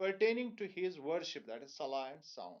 pertaining to his worship, that is salah and sound.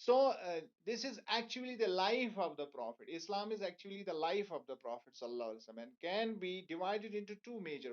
So this is actually the life of the Prophet. Islam is actually the life of the Prophet sallallahu alaihi wasallam and can be divided into two major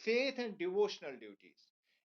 faith and devotional duties।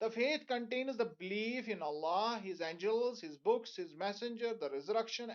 The faith contains the belief in Allah, His angels, His books, His messenger, the resurrection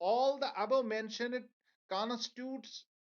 All the above mentioned constitutes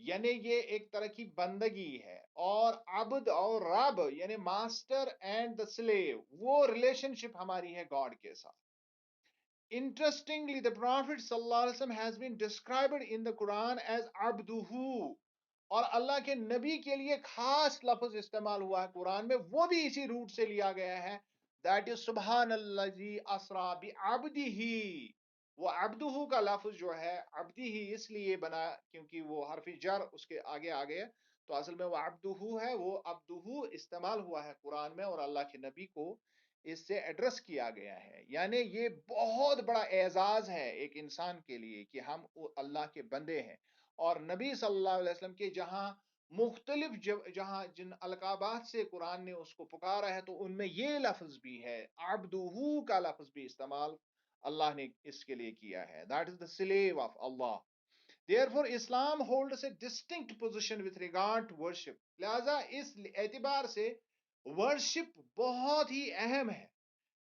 یعنی یہ ایک طرح کی بندگی ہے. اور عبد اور رب یعنی ماسٹر اینڈ دا سلیو، وہ ریلیشن شپ ہماری ہے گاڈ کے ساتھ. Interestingly, the Prophet ﷺ has been described in the Quran as abduhu. اور اللہ کے نبی کے لیے خاص لفظ استعمال ہوا ہے قرآن میں، وہ بھی اسی روٹ سے لیا گیا ہے. دیٹ از سبحان الذی اسرا بعبدہ. وہ عبدہ کا لفظ جو ہے عبدہ اس لیے بنا کیونکہ وہ حرف جر اس کے آگے آ گیا، تو اصل میں وہ عبدہ ہے. وہ عبدہ استعمال ہوا ہے قرآن میں اور اللہ کے نبی کو اس سے ایڈریس کیا گیا ہے. یعنی یہ بہت بڑا اعزاز ہے ایک انسان کے لیے کہ ہم اللہ کے بندے ہیں. اور نبی صلی اللہ علیہ وسلم کے جہاں مختلف جہاں جن القابات سے قرآن نے اس کو پکارا ہے تو ان میں یہ لفظ بھی ہے، عبدہ کا لفظ بھی استعمال اللہ نے اس کے لیے کیا ہے. That is the slave of Allah. Therefore, Islam holds a distinct position with regard to worship. لہذا اس اعتبار سے ورشپ بہت ہی اہم ہے.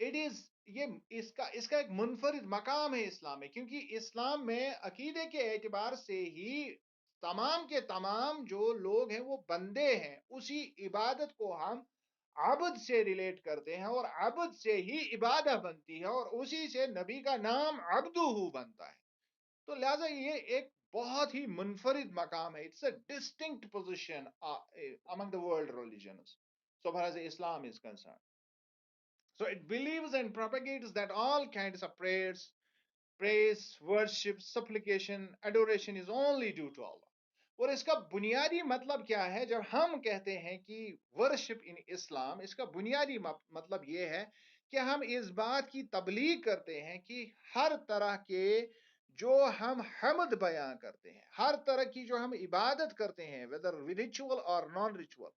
اٹ از یہ اس کا ایک منفرد مقام ہے اسلام میں، کیونکہ اسلام میں عقیدے کے اعتبار سے ہی تمام کے تمام جو لوگ ہیں وہ بندے ہیں. اسی عبادت کو ہم عبد سے ریلیٹ کرتے ہیں اور عبد سے ہی عبادت بنتی ہے اور اسی سے نبی کا نام عبدہ بنتا ہے. تو لہٰذا یہ ایک بہت ہی منفرد مقام ہے. It's a distinct position among the world religions so far as Islam is concerned. So it believes and propagates that all kinds of prayers, praise, worship, supplication, adoration is only due to Allah. اور اس کا بنیادی مطلب کیا ہے جب ہم کہتے ہیں کہ ورشپ ان اسلام؟ اس کا بنیادی مطلب یہ ہے کہ ہم اس بات کی تبلیغ کرتے ہیں کہ ہر طرح کے جو ہم حمد بیان کرتے ہیں، ہر طرح کی جو ہم عبادت کرتے ہیں whether ریچول اور نان ریچول،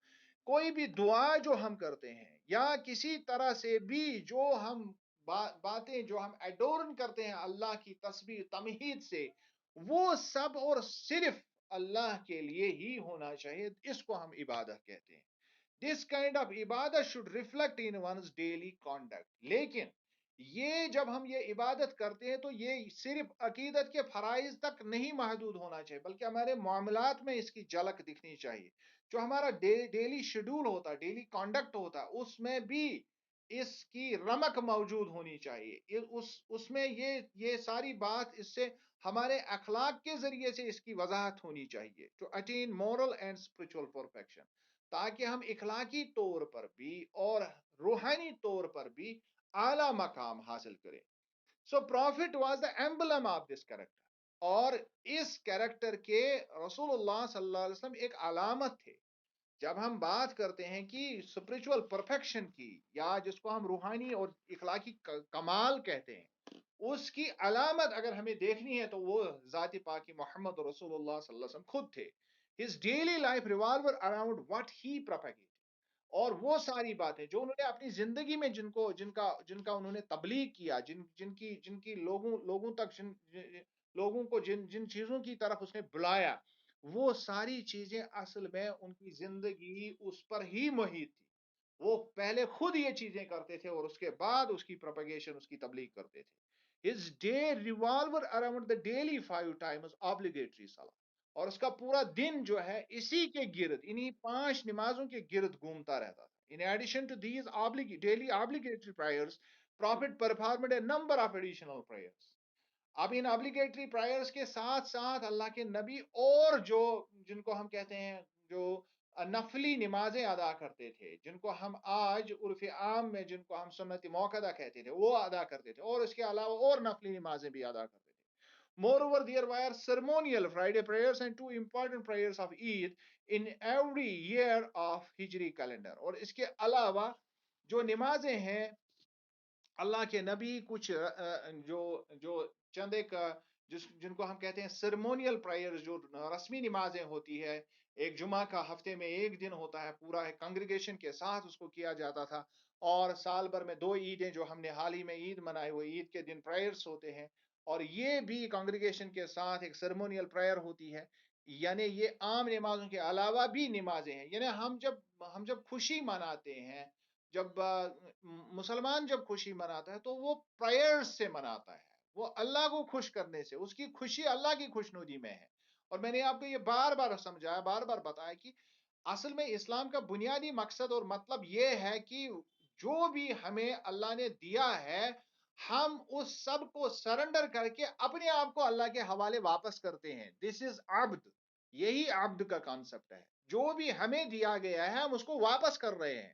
کوئی بھی دعا جو ہم کرتے ہیں یا کسی طرح سے بھی جو ہم باتیں جو ہم ایڈورن کرتے ہیں اللہ کی تسبیح تمہید سے، وہ سب اور صرف اللہ کے لیے ہی ہونا چاہیے. اس کو ہم عبادت کہتے ہیں. This kind of عبادت should reflect in one's daily conduct. لیکن یہ جب ہم یہ عبادت کرتے ہیں تو یہ صرف عقیدت کے فرائض تک نہیں محدود ہونا چاہیے، بلکہ ہمارے معاملات میں اس کی جھلک دکھنی چاہیے. جو ہمارا ڈیلی شیڈول ہوتا ہے، ڈیلی کانڈکٹ ہوتا ہے، اس میں بھی اس کی رمق موجود ہونی چاہیے. اس میں یہ ساری بات اس سے ہمارے اخلاق کے ذریعے سے اس کی وضاحت ہونی چاہیے. To attain moral and spiritual perfection, تاکہ ہم اخلاقی طور پر بھی اور روحانی طور پر بھی اعلیٰ مقام حاصل کریں. So profit was the emblem of this character. اور اس کریکٹر کے رسول اللہ صلی اللہ علیہ وسلم ایک علامت تھے. جب ہم بات کرتے ہیں کہ اسپرچل پرفیکشن کی یا جس کو ہم روحانی اور اخلاقی کمال کہتے ہیں، اس کی علامت اگر ہمیں دیکھنی ہے تو وہ ذات پاکی محمد رسول اللہ صلی اللہ علیہ وسلم خود تھے. His daily life revolved around what he propagated. اور وہ ساری باتیں جو انہوں نے اپنی زندگی میں جن کا انہوں نے تبلیغ کیا، جن کی لوگوں تک لوگوں کو جن چیزوں کی طرف اس نے بلایا، وہ ساری چیزیں اصل میں ان کی زندگی اس پر ہی محیط تھی. وہ پہلے خود یہ چیزیں کرتے تھے اور اس کے بعد اس کی پروپیگیشن، اس کی تبلیغ کرتے تھے. His day revolved around the daily 5 times obligatory salah. اور اس کا پورا دن جو ہے اسی کے گرد، انہی 5 نمازوں کے گرد گھومتا رہتا تھا. In addition to these daily obligatory prayers, Prophet performed a number of additional prayers. اب ان obligatory prayers کے ساتھ ساتھ اللہ کے نبی اور جن کو ہم کہتے ہیں جو نفلی نمازیں ادا کرتے تھے، جن کو ہم آج عرف عام میں جن کو ہم سنت موقدہ کہتے تھے، وہ ادا کرتے تھے، اور اس کے علاوہ اور نفلی نمازیں بھی ادا کرتے تھے. Moreover, there were ceremonial Friday prayers and 2 important prayers of Eid in every year of Hijri calendar. اور اس کے علاوہ جو نمازیں ہیں اللہ کے نبی کچھ جو چند ایک جن کو ہم کہتے ہیں سرمونیل پرائر، جو رسمی نمازیں ہوتی ہے، ایک جمعہ کا ہفتے میں ایک دن ہوتا ہے، پورا کنگریگیشن کے ساتھ اس کو کیا جاتا تھا. اور سال بھر میں 2 عیدیں جو ہم نے حال ہی میں عید منائے ہوئے، عید کے دن پریئرس ہوتے ہیں، اور یہ بھی کانگریگیشن کے ساتھ ایک سرمونیل پریئر ہوتی ہے. یعنی یہ عام نمازوں کے علاوہ بھی نمازیں ہیں. یعنی ہم جب خوشی مناتے ہیں، جب مسلمان جب خوشی مناتا ہے تو وہ پریئر سے مناتا ہے، وہ اللہ کو خوش کرنے سے، اس کی خوشی اللہ کی خوشنودی میں ہے. اور میں نے آپ کو یہ بار بار سمجھایا، بار بار بتایا کہ اصل میں اسلام کا بنیادی مقصد اور مطلب یہ ہے کہ جو بھی ہمیں اللہ نے دیا ہے، ہم اس سب کو سرنڈر کر کے اپنے آپ کو اللہ کے حوالے واپس کرتے ہیں. دس از عبد. یہی عبد کا کانسیپٹ ہے. جو بھی ہمیں دیا گیا ہے ہم اس کو واپس کر رہے ہیں.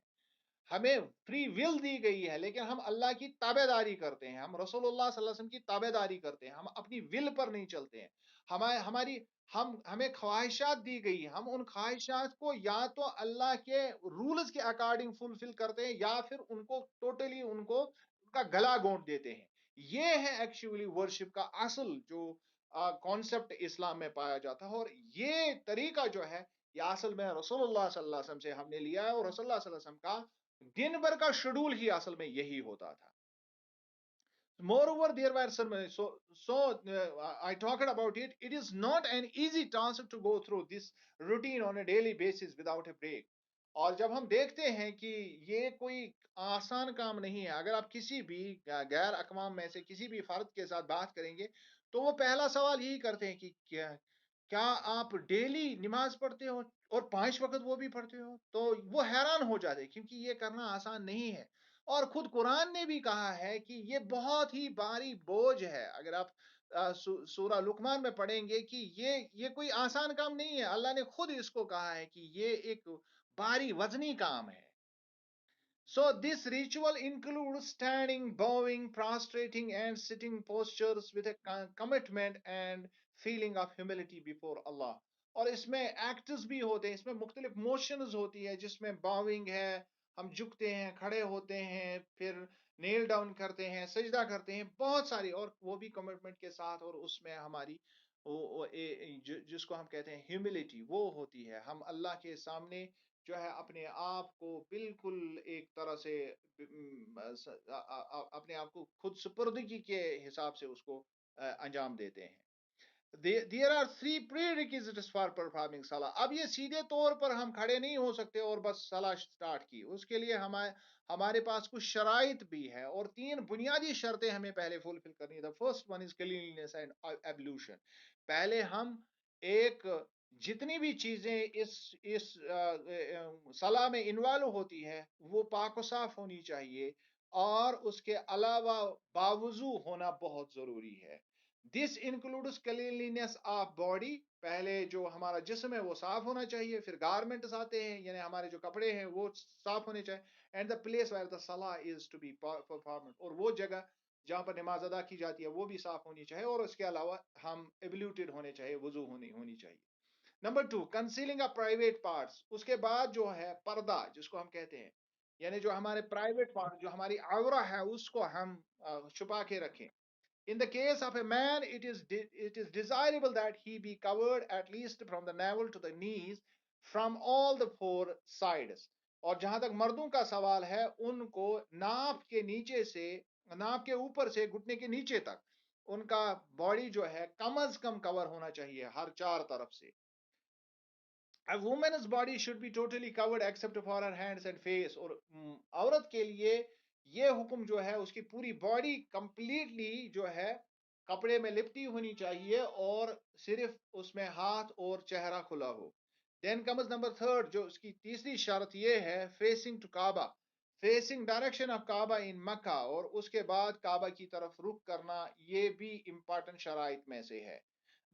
ہمیں فری ول دی گئی ہے لیکن ہم اللہ کی تابع داری کرتے ہیں، ہم رسول اللہ صلی اللہ علیہ وسلم کی تابع داری کرتے ہیں، ہم اپنی ول پر نہیں چلتے ہیں. ہماری ہمیں خواہشات دی گئی، ہم ان خواہشات کو یا تو اللہ کے رولز کے اکارڈنگ فلفل کرتے ہیں یا پھر ان کو ٹوٹلی ان کا گلا گھونٹ دیتے ہیں. یہ ہے ایکچولی ورشپ کا اصل جو کانسیپٹ اسلام میں پایا جاتا ہے. اور یہ طریقہ جو ہے یہ اصل میں رسول اللہ صلی اللہ علیہ وسلم سے ہم نے لیا ہے، اور رسول اللہ صلی اللہ علیہ وسلم کا دن بھر کا شیڈول ہی اصل میں یہی ہوتا تھا. Moreover, there were some, I talked about it. It is not an easy task to go through this routine on a daily basis without a break. اور جب ہم دیکھتے ہیں کہ یہ کوئی آسان کام نہیں ہے، اگر آپ کسی بھی غیر اقوام میں سے کسی بھی فرد کے ساتھ بات کریں گے تو وہ پہلا سوال یہی کرتے ہیں کہ کیا آپ ڈیلی نماز پڑھتے ہو اور 5 وقت وہ بھی پڑھتے ہو؟ تو وہ حیران ہو جاتے ہیں کیونکہ یہ کرنا آسان نہیں ہے. اور خود قرآن نے بھی کہا ہے کہ یہ بہت ہی بھاری بوجھ ہے. اگر آپ سورہ لقمان میں پڑھیں گے کہ یہ کوئی آسان کام نہیں ہے. اللہ نے خود اس کو کہا ہے کہ یہ ایک بھاری وزنی کام ہے. So this ritual includes standing, bowing, prostrating, and sitting postures with a commitment and feeling of humility before Allah. اور اس میں ایکٹس بھی ہوتے ہیں، اس میں مختلف موشنز ہوتی ہے جس میں باونگ ہے، ہم جھکتے ہیں، کھڑے ہوتے ہیں، پھر نیل ڈاؤن کرتے ہیں، سجدہ کرتے ہیں، بہت ساری، اور وہ بھی کمٹمنٹ کے ساتھ. اور اس میں ہماری جس کو ہم کہتے ہیں ہیوملٹی وہ ہوتی ہے. ہم اللہ کے سامنے جو ہے اپنے آپ کو بالکل ایک طرح سے اپنے آپ کو خود سپردگی کے حساب سے اس کو انجام دیتے ہیں. There are 3 prerequisites for performing salah. اب یہ سیدھے طور پر ہم کھڑے نہیں ہو سکتے اور بس صلاح سٹارٹ کی. اس کے لیے ہمارے پاس کچھ شرائط بھی ہے اور 3 بنیادی شرطیں ہمیں پہلے فلفل کرنی ہے. The first one is cleanliness and ablution. پہلے ہم ایک جتنی بھی چیزیں اس صلاح میں انوالو ہوتی ہے وہ پاک و صاف ہونی چاہیے، اور اس کے علاوہ باوضو ہونا بہت ضروری ہے. دس انکلوڈس کلینلینس آف باڈی. پہلے جو ہمارا جسم ہے وہ صاف ہونا چاہیے، پھر گارمنٹس آتے ہیں یعنی ہمارے جو کپڑے ہیں وہ صاف ہونے چاہیے. And the place where the صلاح از ٹو بی پرفارمڈ. اور وہ جگہ جہاں پر نماز ادا کی جاتی ہے وہ بھی صاف ہونی چاہیے، اور اس کے علاوہ ہم ایبلیوٹڈ ہونے چاہیے، وضو ہونی چاہیے. Number 2 cleansing of private parts. اس کے بعد جو ہے پردہ جس کو ہم کہتے ہیں، یعنی جو ہمارے پرائیویٹ پارٹ جو ہماری عورہ ہے اس کو ہم چھپا کے رکھیں. In the case of a man, it is desirable that he be covered at least from the navel to the knees from all the 4 sides. اور جہاں تک مردوں کا سوال ہے ان کو ناپ کے نیچے سے، ناپ کے اوپر سے گھٹنے کے نیچے تک ان کا باڈی جو ہے کم از کم کور ہونا چاہیے ہر 4 طرف سے. A woman's body should be totally covered except for her hands and face. اور عورت کے لیے یہ حکم جو ہے اس کی پوری باڈی کمپلیٹلی جو ہے کپڑے میں لپٹی ہونی چاہیے اور صرف اس میں ہاتھ اور چہرہ کھلا ہو. دین کمز نمبر 3 جو اس کی تیسری شرط یہ ہے facing to Kaaba. Facing direction of Kaaba in Mecca, اور اس کے بعد کعبہ کی طرف رخ کرنا یہ بھی امپارٹنٹ شرائط میں سے ہے.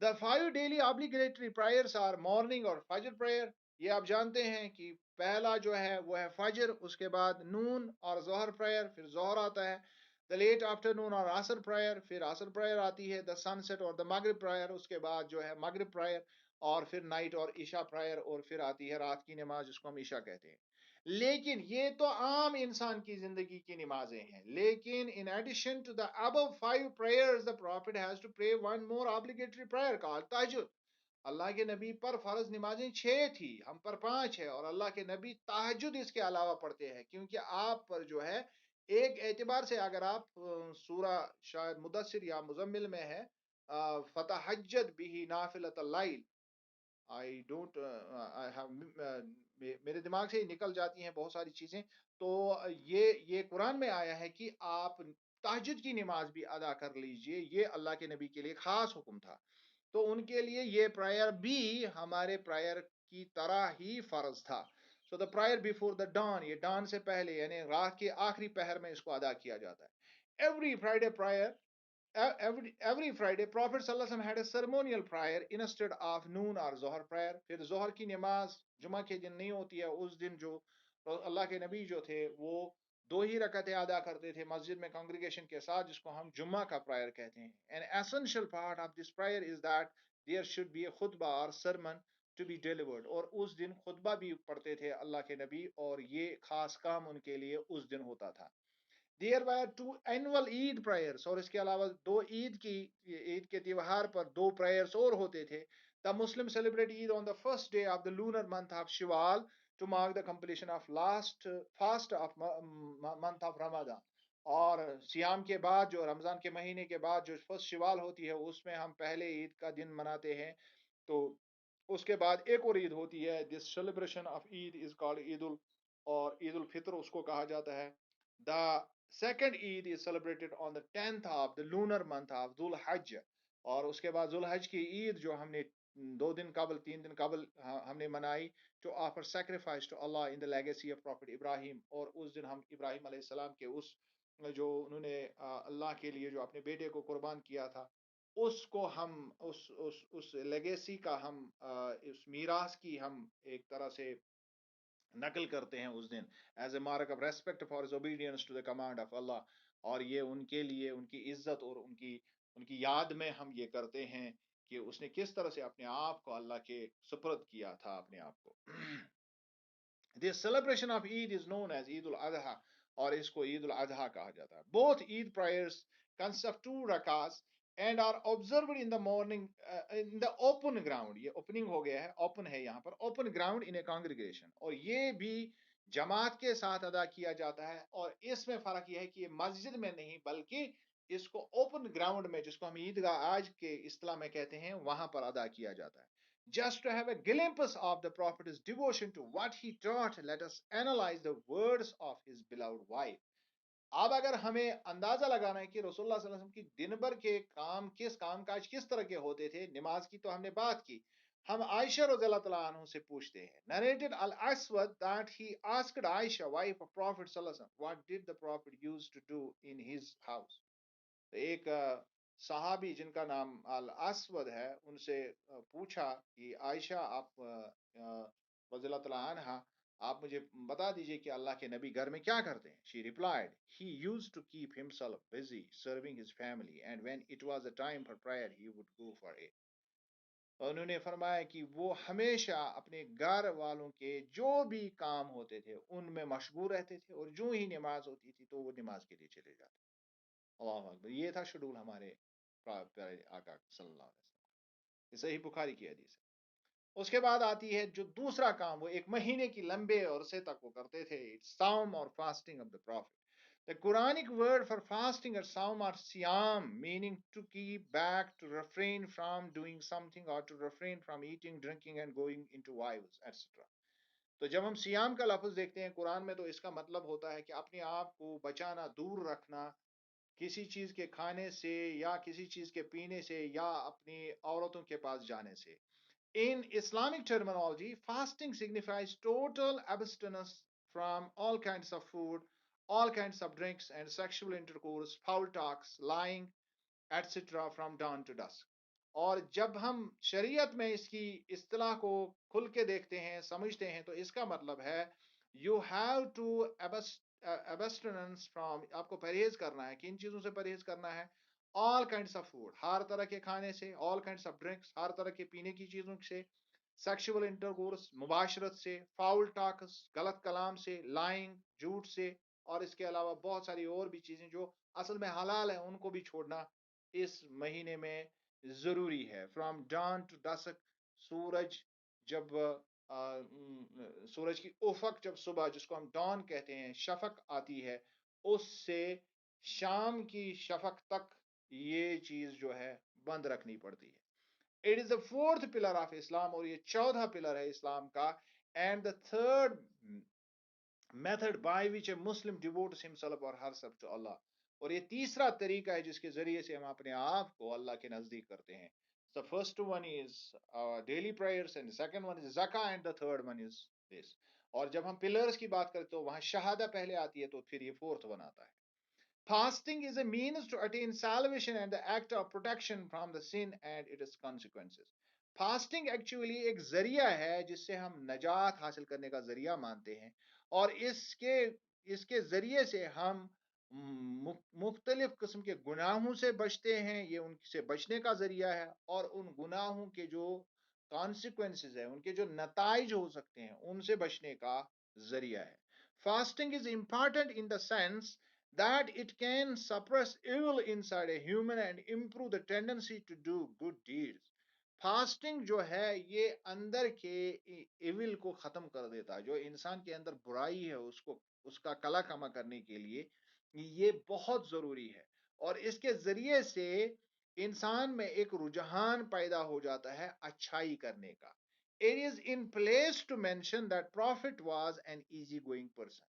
The 5 daily obligatory prayers are morning اور فجر prayer. یہ آپ جانتے ہیں کہ پہلا جو ہے وہ ہے فجر، اس کے بعد نون اور ظہر prayer، پھر ظہر آتا ہے. The late afternoon اور عصر prayer، پھر عصر prayer آتی ہے. The sunset اور the maghrib prayer، اس کے بعد جو ہے مغرب prayer، اور پھر نائٹ اور عشاء prayer، اور پھر آتی ہے رات کی نماز جس کو ہم عشاء کہتے ہیں. لیکن یہ تو عام انسان کی زندگی کی نمازیں ہیں. لیکن in addition to the above 5 prayers, the prophet has to pray one more obligatory prayer called tahajjud. اللہ کے نبی پر فرض نمازیں 6 تھی، ہم پر 5 ہے، اور اللہ کے نبی تہجد اس کے علاوہ پڑھتے ہیں کیونکہ آپ پر جو ہے ایک اعتبار سے اگر آپ سورہ شاید مدثر یا مزمل میں ہے فتحجد بھی نافلۃ اللیل. آئی ڈونٹ میرے دماغ سے نکل جاتی ہیں بہت ساری چیزیں. تو یہ قرآن میں آیا ہے کہ آپ تہجد کی نماز بھی ادا کر لیجئے، یہ اللہ کے نبی کے لیے خاص حکم تھا. تو ان کے لیے یہ پرائر بھی ہمارے پرائر کی طرح ہی فرض تھا. سو the prior before the Dawn, یہ ڈان سے پہلے یعنی رات کے آخری پہر میں اس کو ادا کیا جاتا ہے. Every Friday prior every Friday, Prophet ﷺ had a ceremonial prayer instead of noon or ظہر prayer. پھر ظہر کی نماز جمعہ کے دن نہیں ہوتی ہے، اس دن جو اللہ کے نبی جو تھے وہ 2 ہی رکعتیں ادا کرتے تھے مسجد میں کانگریگیشن کے ساتھ، جس کو ہم جمعہ کا پرائر کہتے ہیں. An essential part of this prayer is that there should be a khutbah or sermon to be delivered. اور اس دن خطبہ بھی پڑھتے تھے اللہ کے نبی، اور یہ خاص کام ان کے لیے اس دن ہوتا تھا. There were 2 annual Eid prayers، اور اس کے علاوہ 2 عید کے تیوہار پر 2 prayers اور ہوتے تھے. The Muslims celebrate Eid on the first day of the lunar month of Shawwal to mark the completion of last fast of month of Ramadan. اور سیام کے بعد جو رمضان کے مہینے کے بعد جو فرسٹ شوال ہوتی ہے اس میں ہم پہلے عید کا دن مناتے ہیں. تو اس کے بعد ایک اور عید ہوتی ہے. This celebration of Eid is called اور عید الفطر اس کو کہا جاتا ہے. The second Eid is celebrated on the 10th of the lunar month of Dhul Hajj. اور اس کے بعد ذوالحج کی عید جو ہم نے 2 دن قبل 3 دن قبل ہم نے منائی، to offer sacrifice to Allah in the legacy of Prophet Ibrahim. اور اس دن ہم ابراہیم علیہ السلام کے اس جو انہوں نے اللہ کے لیے جو اپنے بیٹے کو قربان کیا تھا، اس کو ہم اس لیگیسی کا ہم اس میراث کی ہم ایک طرح سے نقل کرتے ہیں اس دن as a mark of respect for his obedience to the command of Allah. اور یہ ان کے لیے ان کی عزت اور ان کی یاد میں ہم یہ کرتے ہیں کہ اس نے کس طرح سے اپنے آپ کو اللہ کے سپرد کیا تھا اپنے آپ کو. This celebration of Eid is known as Eid al-Adha، اور اس کو عید الاضحیٰ کہا جاتا ہے. Both Eid prayers consist of 2 rakats and are observed in the morning in the open ground. یہ opening ہو گیا ہے، open ہے یہاں پر، open ground in a congregation. اور یہ بھی جماعت کے ساتھ ادا کیا جاتا ہے، اور اس میں فرق یہ ہے کہ یہ مسجد میں نہیں بلکہ اس کو اوپن گراؤنڈ میں، جس کو ہم عیدگاہ آج کے اصطلاح میں کہتے ہیں، وہاں پر ادا کیا جاتا ہے. Just to have a glimpse of the Prophet's devotion to what he taught, let us analyze the words of his beloved wife. اب اگر ہمیں اندازہ لگانا ہے کہ رسول اللہ صلی اللہ علیہ وسلم کی دن بھر کے کام کاج کس طرح کے ہوتے تھے، نماز کی تو ہم نے بات کی، ہم عائشہ رضی اللہ تعالیٰ عنہ سے پوچھتے ہیں. Narrated al-Aswad that he asked Aisha, wife of Prophet صلی اللہ علیہ وسلم, what did the Prophet used to do in his house. ایک صحابی جن کا نام الاسود ہے، ان سے پوچھا کہ عائشہ آپ رضی اللہ تعالیٰ عنہ آپ مجھے بتا دیجئے کہ اللہ کے نبی گھر میں کیا کرتے ہیں. She replied, he used to keep himself busy serving his family, and when it was a time for prayer he would go for it. انہوں نے فرمایا کہ وہ ہمیشہ اپنے گھر والوں کے جو بھی کام ہوتے تھے ان میں مشغول رہتے تھے، اور جو ہی نماز ہوتی تھی تو وہ نماز کے لیے چلے جاتے. اللہ اکبر. یہ تھا شیڈول ہمارے پیارے آقا صلی اللہ علیہ وسلم. یہ صحیح بخاری کی حدیث ہے. اس کے بعد آتی ہے جو دوسرا کام، وہ 1 مہینے کی لمبے عرصے تک وہ کرتے تھے، صوم اور fasting of the prophet. The Quranic word for fasting or saum or siyam, meaning to keep back, to refrain from doing something, or to refrain from eating, drinking and going into wives, etc. تو جب ہم سیام کا لفظ دیکھتے ہیں قرآن میں تو اس کا مطلب ہوتا ہے کہ اپنے آپ کو بچانا، دور رکھنا کسی چیز کے کھانے سے یا کسی چیز کے پینے سے یا اپنی عورتوں کے پاس جانے سے. In Islamic terminology, fasting signifies total abstinence from all kinds of food, all kinds of drinks and sexual intercourse, foul talks, lying, etc. from dawn to dusk. اور جب ہم شریعت میں اس کی اصطلاح کو کھل کے دیکھتے ہیں، سمجھتے ہیں، تو اس کا مطلب ہے you have to abstinence from، آپ کو پرہیز کرنا ہے. کن چیزوں سے پرہیز کرنا ہے؟ all kinds of food، ہر طرح کے کھانے سے، all kinds of drinks، ہر طرح کے پینے کی چیزوں سے، sexual intercourse، مباشرت سے، foul talks، غلط کلام سے، lying، جھوٹ سے، اور اس کے علاوہ بہت ساری اور بھی چیزیں جو اصل میں حلال ہیں ان کو بھی چھوڑنا اس مہینے میں ضروری ہے. فرام ڈان ٹو ڈسک، سورج جب سورج کی افق جب صبح، جس کو ہم ڈان کہتے ہیں، شفق آتی ہے، اس سے شام کی شفق تک یہ چیز جو ہے بند رکھنی پڑتی ہے. It is the 4th pillar of Islam, اور یہ 14 پلر ہے اسلام کا. And the 3rd method by which a Muslim devotes himself اور ہر سیلف ٹو اللہ، اور یہ تیسرا طریقہ ہے جس کے ذریعے سے ہم اپنے آپ کو اللہ کے نزدیک کرتے ہیں. The first one is daily prayers, and the second one is zakah, and the third one is this. اور جب ہم pillars کی بات کرتے تو وہاں شہادہ پہلے آتی ہے، تو پھر یہ fourth one آتا ہے. Fasting is a means to attain salvation and the act of protection from the sin and its consequences. Fasting actually ایک ذریعہ ہے جس سے ہم نجات حاصل کرنے کا ذریعہ مانتے ہیں، اور اس کے ذریعے سے ہم مختلف قسم کے گناہوں سے بچتے ہیں. یہ ان سے بچنے کا ذریعہ ہے، اور ان گناہوں کے جو کانسیکوینسز ہیں، ان کے جو نتائج ہو سکتے ہیں، ان سے بچنے کا ذریعہ ہے. Fasting is important in the sense that it can suppress evil inside a human and improve the tendency to do good deeds. Fasting جو ہے یہ اندر کے ایول کو ختم کر دیتا ہے. جو انسان کے اندر برائی ہے اس کا کلا کما کرنے کے لیے یہ بہت ضروری ہے، اور اس کے ذریعے سے انسان میں ایک رجحان پیدا ہو جاتا ہے اچھائی کرنے کا. It is in place to mention that Prophet was an easy going person.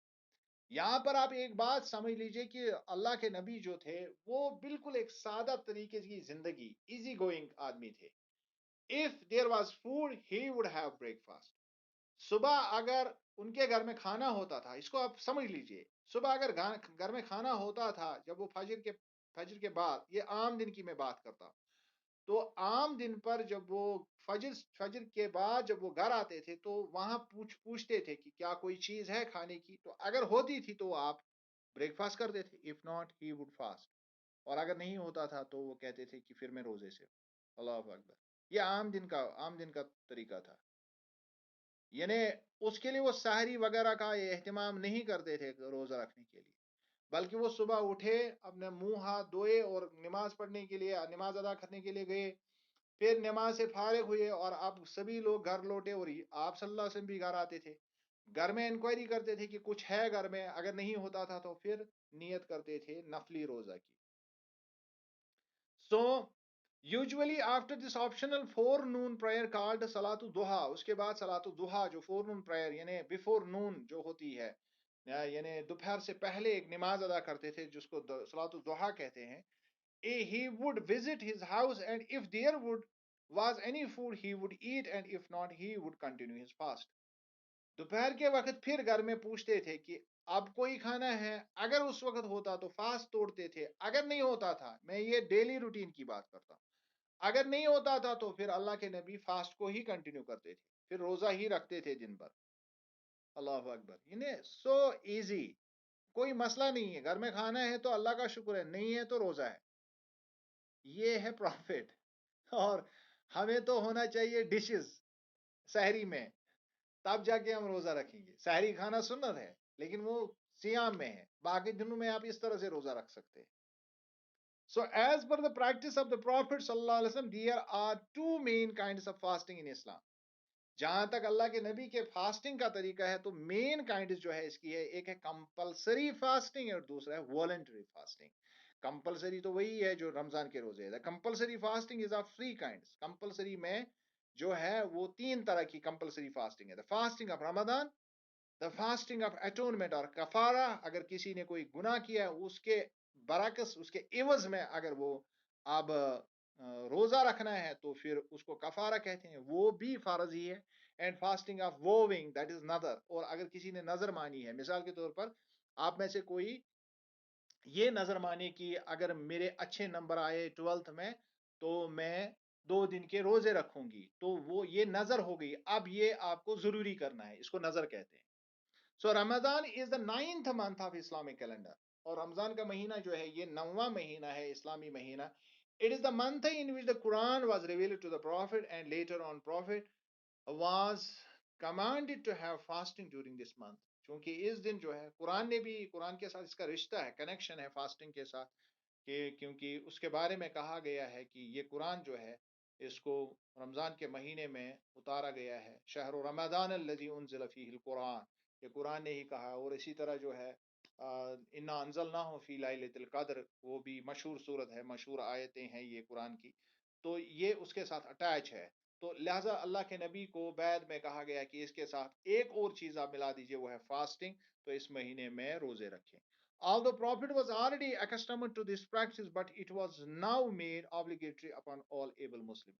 یہاں پر آپ ایک بات سمجھ لیجئے کہ اللہ کے نبی جو تھے وہ بالکل ایک سادہ طریقے کی زندگی، ایزی گوئنگ آدمی تھے. If there was food, he would have breakfast. صبح اگر ان کے گھر میں کھانا ہوتا تھا، اس کو آپ سمجھ لیجئے، صبح اگر گھر میں کھانا ہوتا تھا، جب وہ فجر کے بعد، یہ عام دن کی میں بات کرتا ہوں، تو عام دن پر جب وہ فجر کے بعد جب وہ گھر آتے تھے تو وہاں پوچھتے تھے کہ کیا کوئی چیز ہے کھانے کی، تو اگر ہوتی تھی تو آپ بریک فاسٹ کرتے تھے. If not he would fast. اور اگر نہیں ہوتا تھا تو وہ کہتے تھے کہ پھر میں روزے سے. اللہ اکبر. یہ عام دن کا طریقہ تھا. یعنی اس کے لیے وہ سحری وغیرہ کا اہتمام نہیں کرتے تھے روزہ رکھنے کے لیے، بلکہ وہ صبح اٹھے، اپنے منہ ہاتھ دھوئے اور نماز پڑھنے کے لیے، نماز ادا کرنے کے لیے گئے، پھر نماز سے فارغ ہوئے اور اب سبھی لوگ گھر لوٹے، اور آپ صلی اللہ علیہ وسلم بھی گھر آتے تھے. گھر میں انکوائری کرتے تھے کہ کچھ ہے گھر میں، اگر نہیں ہوتا تھا تو پھر نیت کرتے تھے نفلی روزہ کی. So usually after this optional forenoon prayer called صلاۃ الضحیٰ، اس کے بعد صلاۃ الضحیٰ جو forenoon prayer یعنی before noon جو ہوتی ہے، یعنی دوپہر سے پہلے ایک نماز ادا کرتے تھے جس کو صلاۃ الضحیٰ کہتے ہیں. He would visit his house, and if there was any food he would eat, and if not he would continue his fast. دوپہر کے وقت پھر گھر میں پوچھتے تھے کہ اب کوئی کھانا ہے، اگر اس وقت ہوتا تو فاسٹ توڑتے تھے، اگر نہیں ہوتا تھا، میں یہ ڈیلی روٹین کی بات کرتا ہوں، اگر نہیں ہوتا تھا تو پھر اللہ کے نبی فاسٹ کو ہی کنٹینیو کرتے تھے، پھر روزہ ہی رکھتے تھے دن بھر. اللہ اکبر. سو ایزی، کوئی مسئلہ نہیں ہے، گھر میں کھانا ہے تو اللہ کا شکر ہے، نہیں ہے تو روزہ ہے. یہ ہے پروفٹ. اور ہمیں تو ہونا چاہیے ڈشز سحری میں، تب جا کے ہم روزہ رکھیں گے. سحری کھانا سنت ہے لیکن وہ سیام میں ہے، باقی دنوں میں آپ اس طرح سے روزہ رکھ سکتے ہیں. So as per the practice of the Prophet sallallahu alaihi wasallam, there are two main kinds of fasting in Islam. جہاں تک اللہ کے نبی کے فاسٹنگ کا طریقہ ہے تو مین کائنڈ جو ہے اس کی ہے، ایک ہے کمپلسری فاسٹنگ اور دوسرا ہے والنٹری فاسٹنگ. کمپلسری تو وہی ہے جو رمضان کے روزے ہے. Compulsory fasting is of 3 kinds. Compulsory میں جو ہے وہ 3 طرح کی کمپلسری فاسٹنگ ہے. Fasting of Ramadan, the fasting of atonement اور کفارہ، اگر کسی نے کوئی گناہ کیا اس کے برعکس، اس کے عوض میں اگر وہ اب روزہ رکھنا ہے تو پھر اس کو کفارہ کہتے ہیں، وہ بھی فرض ہی ہے. And fasting of vowing, that is نظر. اور اگر کسی نے نظر مانی ہے، مثال کے طور پر آپ میں سے کوئی یہ نظر مانے کہ اگر میرے اچھے نمبر آئے 12th میں تو میں 2 دن کے روزے رکھوں گی، تو وہ یہ نظر ہو گئی، اب یہ آپ کو ضروری کرنا ہے، اس کو نظر کہتے ہیں. سو رمضان از دا 9th month of Islamic calendar, اور رمضان کا مہینہ جو ہے یہ 9واں مہینہ ہے اسلامی مہینہ. It is the month in which the Quran was revealed to the Prophet, and later on Prophet was commanded to have fasting during this month. چونکہ اس دن جو ہے قرآن کے ساتھ اس کا رشتہ ہے، کنیکشن ہے فاسٹنگ کے ساتھ، کیونکہ اس کے بارے میں کہا گیا ہے کہ یہ قرآن جو ہے اس کو رمضان کے مہینے میں اتارا گیا ہے. شہر رمضان الذی انزل فیہ القرآن، یہ قرآن نے ہی کہا. اور اسی طرح جو ہے انا انزلناہ فی لیلۃ القدر، وہ بھی مشہور صورت ہے، مشہور آیتیں ہیں یہ قرآن کی، تو یہ اس کے ساتھ اٹیچ ہے. تو لہٰذا اللہ کے نبی کو بعد میں کہا گیا کہ اس کے ساتھ ایک اور چیز آپ ملا دیجئے، وہ ہے فاسٹنگ، تو اس مہینے میں روزے رکھیں. Although Prophet was already accustomed to this practice, but it was now made obligatory upon all able Muslims.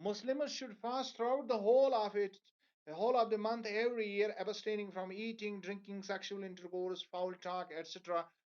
Muslims should fast throughout the whole of the month every year, abstaining from eating, drinking, sexual intercourse, foul talk, etc.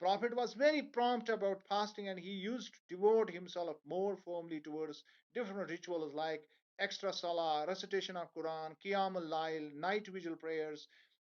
Prophet was very prompt about fasting and he used to devote himself more firmly towards different rituals like extra salah, recitation of Quran, Qiyam al-Lail, night vigil prayers,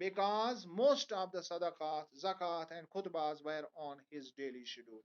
because most of the sadaqat, zakat and khutbas were on his daily schedule।